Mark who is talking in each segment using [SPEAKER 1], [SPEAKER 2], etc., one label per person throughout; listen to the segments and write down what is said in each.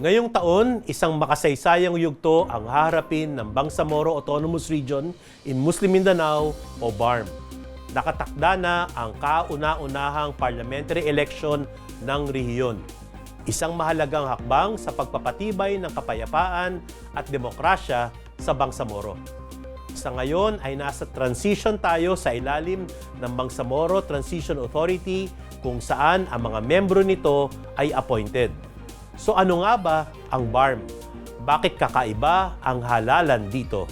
[SPEAKER 1] Ngayong taon, isang makasaysayang yugto ang haharapin ng Bangsamoro Autonomous Region in Muslim Mindanao o BARM. Nakatakda na ang kauna-unahang parliamentary election ng rehiyon. Isang mahalagang hakbang sa pagpapatibay ng kapayapaan at demokrasya sa Bangsamoro. Sa ngayon ay nasa transition tayo sa ilalim ng Bangsamoro Transition Authority kung saan ang mga membro nito ay appointed. So ano nga ba ang BARM? Bakit kakaiba ang halalan dito?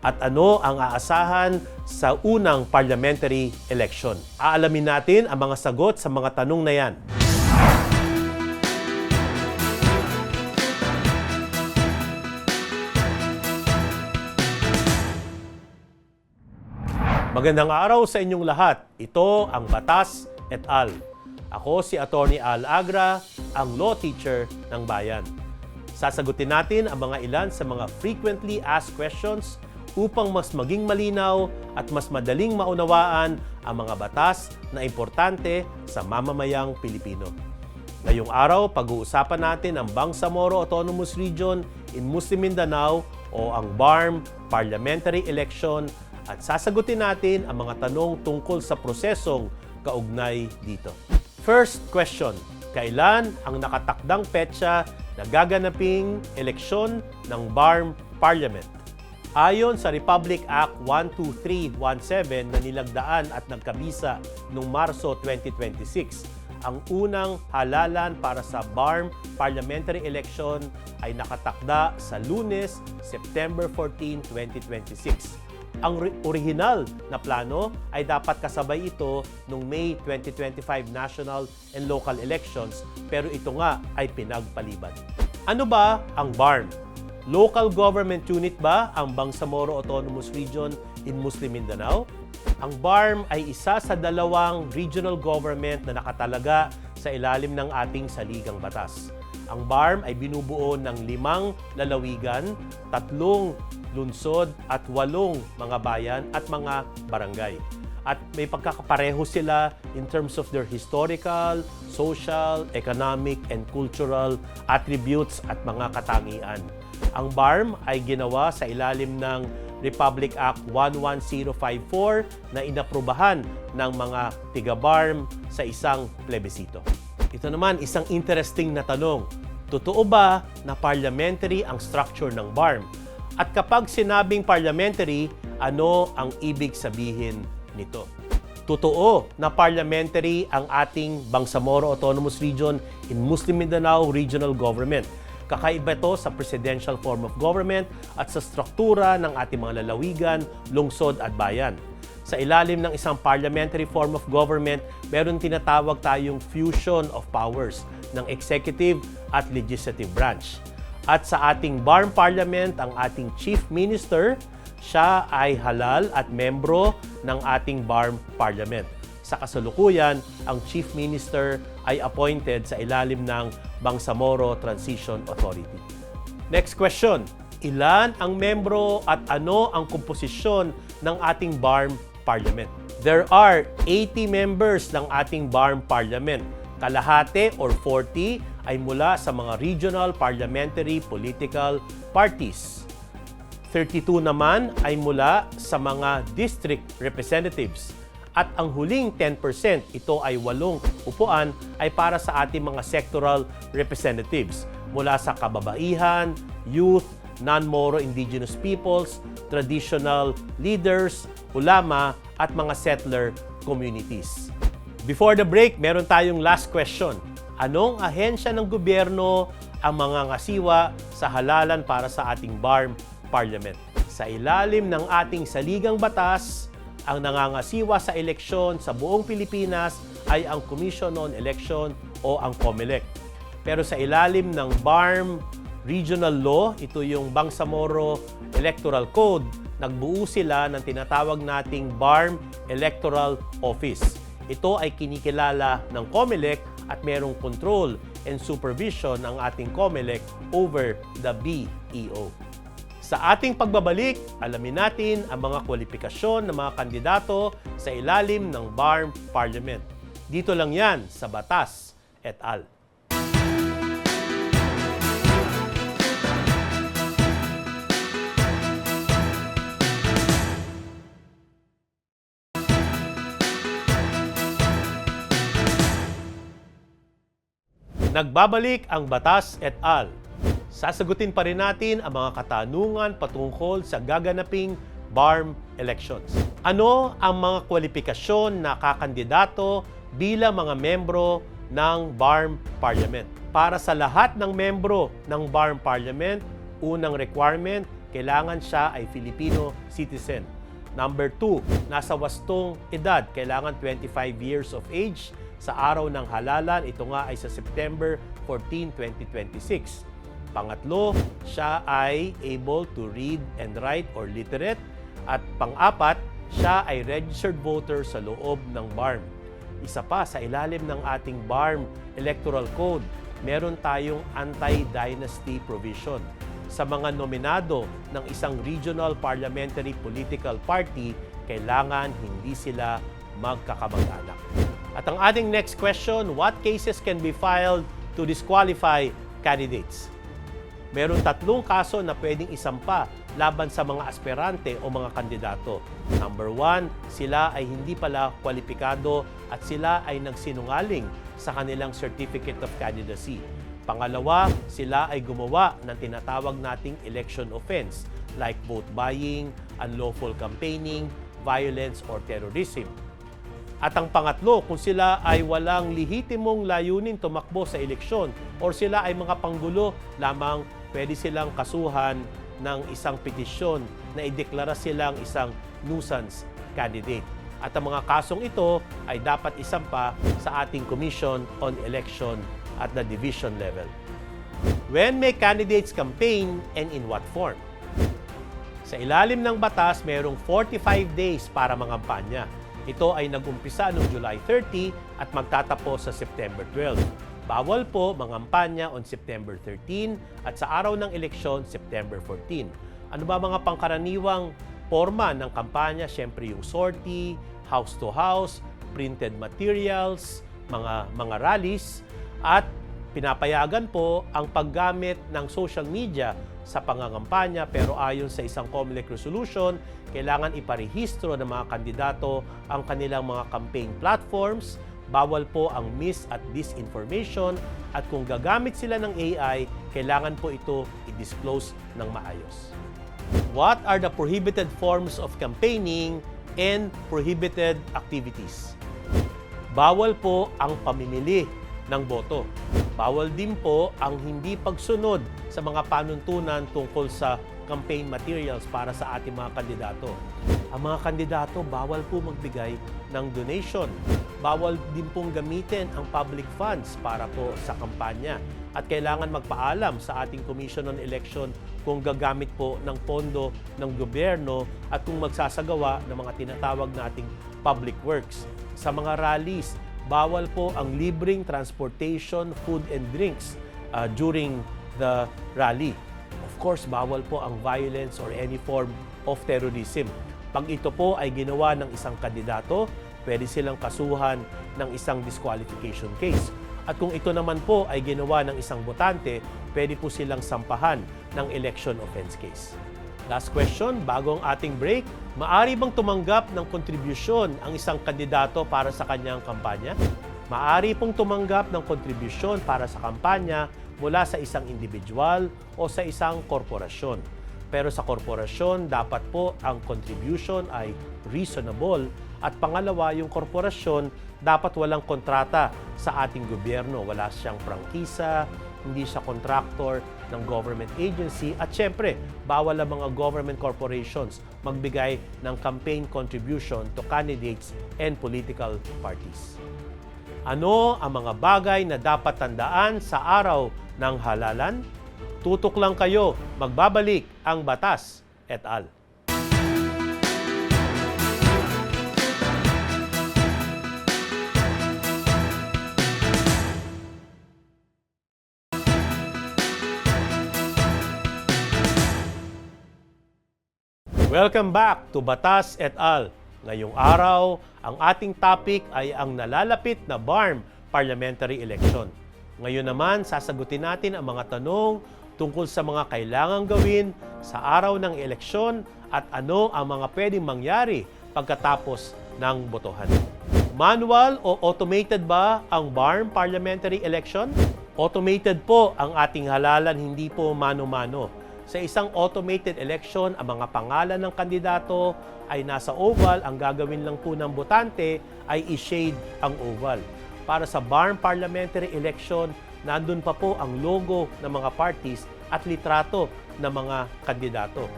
[SPEAKER 1] At ano ang aasahan sa unang parliamentary election? Aalamin natin ang mga sagot sa mga tanong na yan. Magandang araw sa inyong lahat. Ito ang Batas et al. Ako si Attorney Al Agra, ang law teacher ng bayan. Sasagutin natin ang mga ilan sa mga frequently asked questions upang mas maging malinaw at mas madaling maunawaan ang mga batas na importante sa mamamayang Pilipino. Ngayong araw, pag-uusapan natin ang Bangsamoro Autonomous Region in Muslim Mindanao o ang BARM Parliamentary Election at sasagutin natin ang mga tanong tungkol sa prosesong kaugnay dito. First question, kailan ang nakatakdang petsa na gaganaping eleksyon ng BARM Parliament? Ayon sa Republic Act 12317 na nilagdaan at nagkabisa noong Marso 2026, ang unang halalan para sa BARM Parliamentary Election ay nakatakda sa Lunes, September 14, 2026. Ang orihinal na plano ay dapat kasabay ito noong May 2025 national and local elections, pero ito nga ay pinagpaliban. Ano ba ang BARM? Local government unit ba ang Bangsamoro Autonomous Region in Muslim Mindanao? Ang BARM ay isa sa dalawang regional government na nakatalaga sa ilalim ng ating saligang batas. Ang BARM ay binubuo ng 5 lalawigan, 3 lunsod at 8 mga bayan at mga barangay. At may pagkakapareho sila in terms of their historical, social, economic, and cultural attributes at mga katangian. Ang BARM ay ginawa sa ilalim ng Republic Act 11054 na inaprubahan ng mga tiga-BARM sa isang plebisito. Ito naman, isang interesting na tanong. Totoo ba na parliamentary ang structure ng BARM? At kapag sinabing parliamentary, ano ang ibig sabihin nito? Totoo na parliamentary ang ating Bangsamoro Autonomous Region in Muslim Mindanao Regional Government. Kakaiba ito sa presidential form of government at sa struktura ng ating mga lalawigan, lungsod at bayan. Sa ilalim ng isang parliamentary form of government, meron tinatawag tayong fusion of powers ng executive at legislative branch. At sa ating BARM Parliament, ang ating Chief Minister, siya ay halal at membro ng ating BARM Parliament. Sa kasalukuyan, ang Chief Minister ay appointed sa ilalim ng Bangsamoro Transition Authority. Next question, ilan ang membro at ano ang komposisyon ng ating BARM Parliament? There are 80 members ng ating BARM Parliament. Kalahati or 40 ay mula sa mga regional parliamentary political parties. 32 naman ay mula sa mga district representatives. At ang huling 10%, ito ay 8 upuan, ay para sa ating mga sectoral representatives mula sa kababaihan, youth, non-Moro indigenous peoples, traditional leaders, ulama, at mga settler communities. Before the break, meron tayong last question. Anong ahensya ng gobyerno ang mga ngasiwa sa halalan para sa ating BARM Parliament? Sa ilalim ng ating saligang batas, ang nangangasiwa sa eleksyon sa buong Pilipinas ay ang Commission on Election o ang COMELEC. Pero sa ilalim ng BARM Regional Law, ito yung Bangsamoro Electoral Code, nagbuo sila ng tinatawag nating BARM Electoral Office. Ito ay kinikilala ng COMELEC at merong control and supervision ng ating COMELEC over the BEO. Sa ating pagbabalik, alamin natin ang mga kwalifikasyon ng mga kandidato sa ilalim ng BARM Parliament. Dito lang yan sa Batas et al. Nagbabalik ang Batas et al. Sasagutin pa rin natin ang mga katanungan patungkol sa gaganaping BARM elections. Ano ang mga kwalifikasyon na kakandidato bilang mga membro ng BARM Parliament? Para sa lahat ng membro ng BARM Parliament, unang requirement, kailangan siya ay Filipino citizen. Number 2, nasa wastong edad, kailangan 25 years of age sa araw ng halalan. Ito nga ay sa September 14, 2026. Pangatlo, siya ay able to read and write or literate. At pang-apat, siya ay registered voter sa loob ng BARM. Isa pa, sa ilalim ng ating BARM Electoral Code, meron tayong anti-dynasty provision. Sa mga nominado ng isang regional parliamentary political party, kailangan hindi sila magkakamag-anak. At ang ating next question, what cases can be filed to disqualify candidates? Meron 3 kaso na pwedeng isampa laban sa mga aspirante o mga kandidato. Number 1, sila ay hindi pala kwalipikado at sila ay nagsinungaling sa kanilang Certificate of Candidacy. Pangalawa, sila ay gumawa ng tinatawag nating election offense like vote buying, unlawful campaigning, violence, or terrorism. At ang pangatlo, kung sila ay walang lehitimong layunin tumakbo sa eleksyon or sila ay mga panggulo lamang, pwede silang kasuhan ng isang petisyon na ideklara silang isang nuisance candidate. At ang mga kasong ito ay dapat isampa sa ating Commission on Election at the division level. When may candidates campaign and in what form? Sa ilalim ng batas, mayroong 45 days para mangampanya. Ito ay nag-umpisa noong July 30 at magtatapos sa September 12. Bawal po mangampanya on September 13 at sa araw ng eleksyon, September 14. Ano ba mga pangkaraniwang forma ng kampanya? Siyempre yung sortie, house to house, printed materials, mga rallies, at pinapayagan po ang paggamit ng social media sa pangangampanya, pero ayon sa isang COMELEC resolution, kailangan iparehistro ng mga kandidato ang kanilang mga campaign platforms. Bawal po ang mis at disinformation, at kung gagamit sila ng AI, kailangan po ito i-disclose ng maayos. What are the prohibited forms of campaigning and prohibited activities? Bawal po ang pamimili ng boto. Bawal din po ang hindi pagsunod sa mga panuntunan tungkol sa campaign materials para sa ating mga kandidato. Ang mga kandidato, bawal po magbigay ng donation. Bawal din pong gamitin ang public funds para po sa kampanya. At kailangan magpaalam sa ating Commission on Election kung gagamit po ng pondo ng gobyerno at kung magsasagawa ng mga tinatawag nating public works. Sa mga rallies, bawal po ang libreng transportation, food and drinks during the rally. Of course, bawal po ang violence or any form of terrorism. Pag ito po ay ginawa ng isang kandidato, pwede silang kasuhan ng isang disqualification case. At kung ito naman po ay ginawa ng isang botante, pwede po silang sampahan ng election offense case. Last question, bago ang ating break, maaari bang tumanggap ng kontribusyon ang isang kandidato para sa kanyang kampanya? Maaari pong tumanggap ng kontribusyon para sa kampanya mula sa isang individual o sa isang korporasyon. Pero sa korporasyon, dapat po ang contribution ay reasonable. At pangalawa, yung korporasyon, dapat walang kontrata sa ating gobyerno. Wala siyang prangkisa, hindi siya contractor ng government agency. At syempre, bawal ang mga government corporations magbigay ng campaign contribution to candidates and political parties. Ano ang mga bagay na dapat tandaan sa araw ng halalan? Tutok lang kayo, magbabalik ang Batas et al. Welcome back to Batas et al. Ngayong araw, ang ating topic ay ang nalalapit na BARM parliamentary election. Ngayon naman, sasagutin natin ang mga tanong tungkol sa mga kailangang gawin sa araw ng eleksyon at ano ang mga pwedeng mangyari pagkatapos ng botohan. Manual o automated ba ang BARM parliamentary election? Automated po ang ating halalan, hindi po mano-mano. Sa isang automated election, ang mga pangalan ng kandidato ay nasa oval. Ang gagawin lang po ng botante ay i-shade ang oval. Para sa BARM parliamentary election, nandun pa po ang logo ng mga parties at litrato ng mga kandidato.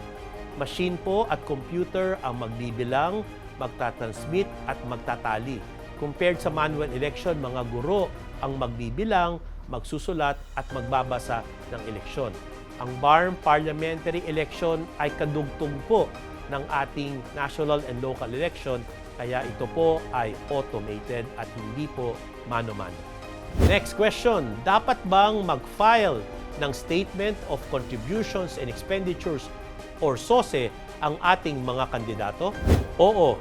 [SPEAKER 1] Machine po at computer ang magbibilang, magtatransmit at magtatali. Compared sa manual election, mga guro ang magbibilang, magsusulat at magbabasa ng eleksyon. Ang BARM parliamentary election ay kadugtong po ng ating national and local election, kaya ito po ay automated at hindi po mano-mano. Next question, dapat bang mag-file ng Statement of Contributions and Expenditures or SOSE ang ating mga kandidato? Oo.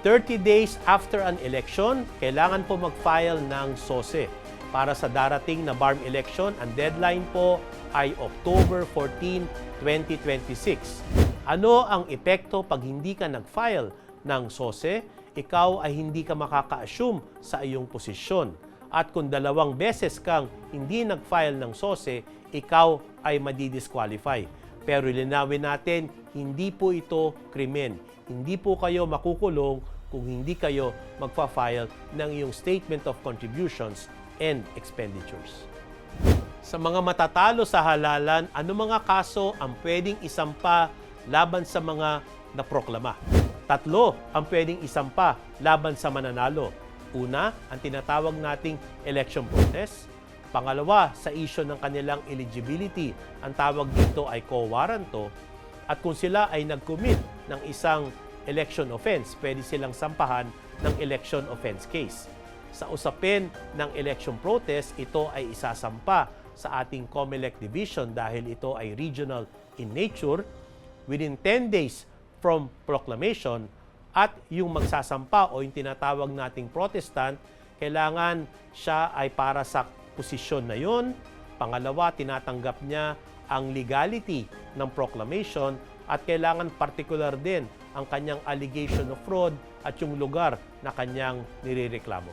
[SPEAKER 1] 30 days after an election, kailangan po mag-file ng SOSE. Para sa darating na BARM election, ang deadline po ay October 14, 2026. Ano ang epekto pag hindi ka nag-file ng SOSE? Ikaw ay hindi ka makaka-assume sa iyong posisyon. At kung 2 beses kang hindi nag-file ng SOSE, ikaw ay madi-disqualify. Pero linawin natin, hindi po ito krimen. Hindi po kayo makukulong kung hindi kayo magfa-file ng iyong Statement of Contributions and Expenditures. Sa mga matatalo sa halalan, ano mga kaso ang pwedeng isampa laban sa mga naproklama? 3 ang pwedeng isampa laban sa mananalo. Una, ang tinatawag nating election protest. Pangalawa, sa issue ng kanilang eligibility, ang tawag dito ay quo warranto. At kung sila ay nag-commit ng isang election offense, pwede silang sampahan ng election offense case. Sa usapin ng election protest, ito ay isasampa sa ating COMELEC division dahil ito ay regional in nature. Within 10 days from proclamation, at yung magsasampa o yung tinatawag nating protestant, kailangan siya ay para sa posisyon na yon. Pangalawa, tinatanggap niya ang legality ng proclamation at kailangan particular din ang kanyang allegation of fraud at yung lugar na kanyang nirereklamo.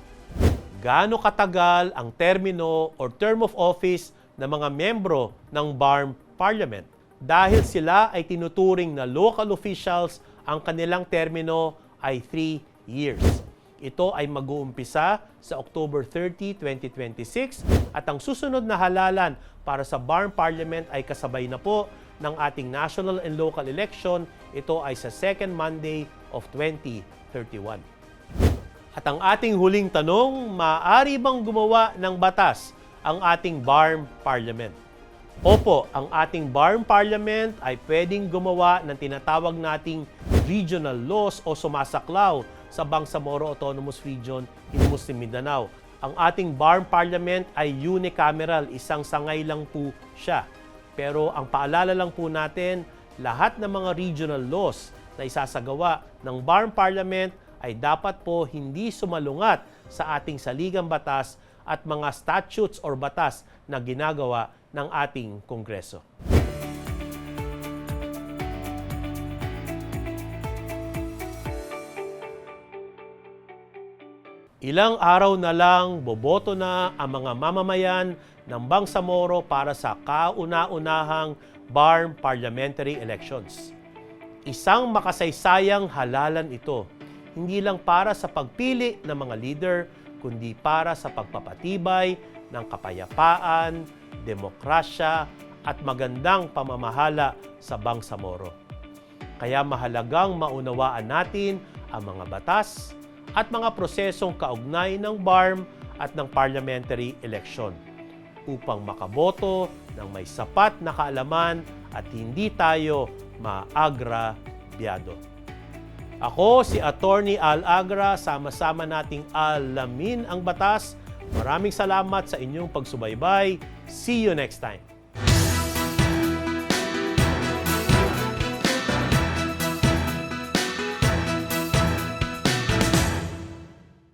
[SPEAKER 1] Gaano katagal ang termino or term of office ng mga membro ng BARM Parliament? Dahil sila ay tinuturing na local officials, ang kanilang termino ay 3 years. Ito ay mag-uumpisa sa October 30, 2026 at ang susunod na halalan para sa BARM Parliament ay kasabay na po ng ating national and local election. Ito ay sa second Monday of 2031. At ang ating huling tanong, maaari bang gumawa ng batas ang ating BARM Parliament? Opo, ang ating BARM Parliament ay pwedeng gumawa ng tinatawag nating regional laws o sumasaklaw sa Bangsamoro Autonomous Region in Muslim Mindanao. Ang ating BARM Parliament ay unicameral, isang sangay lang po siya. Pero ang paalala lang po natin, lahat ng mga regional laws na isasagawa ng BARM Parliament ay dapat po hindi sumalungat sa ating saligang batas at mga statutes or batas na ginagawa ng ating Kongreso. Ilang araw na lang, boboto na ang mga mamamayan ng Bangsamoro para sa kauna-unahang BARM parliamentary elections. Isang makasaysayang halalan ito, hindi lang para sa pagpili ng mga leader, kundi para sa pagpapatibay ng kapayapaan, demokrasya at magandang pamamahala sa Bangsamoro. Kaya mahalagang maunawaan natin ang mga batas at mga prosesong kaugnay ng BARM at ng parliamentary election upang makaboto ng may sapat na kaalaman at hindi tayo maagrabyado. Ako si Attorney Al Agra, sama-sama nating alamin ang batas. Maraming salamat sa inyong pagsubaybay. See you next time.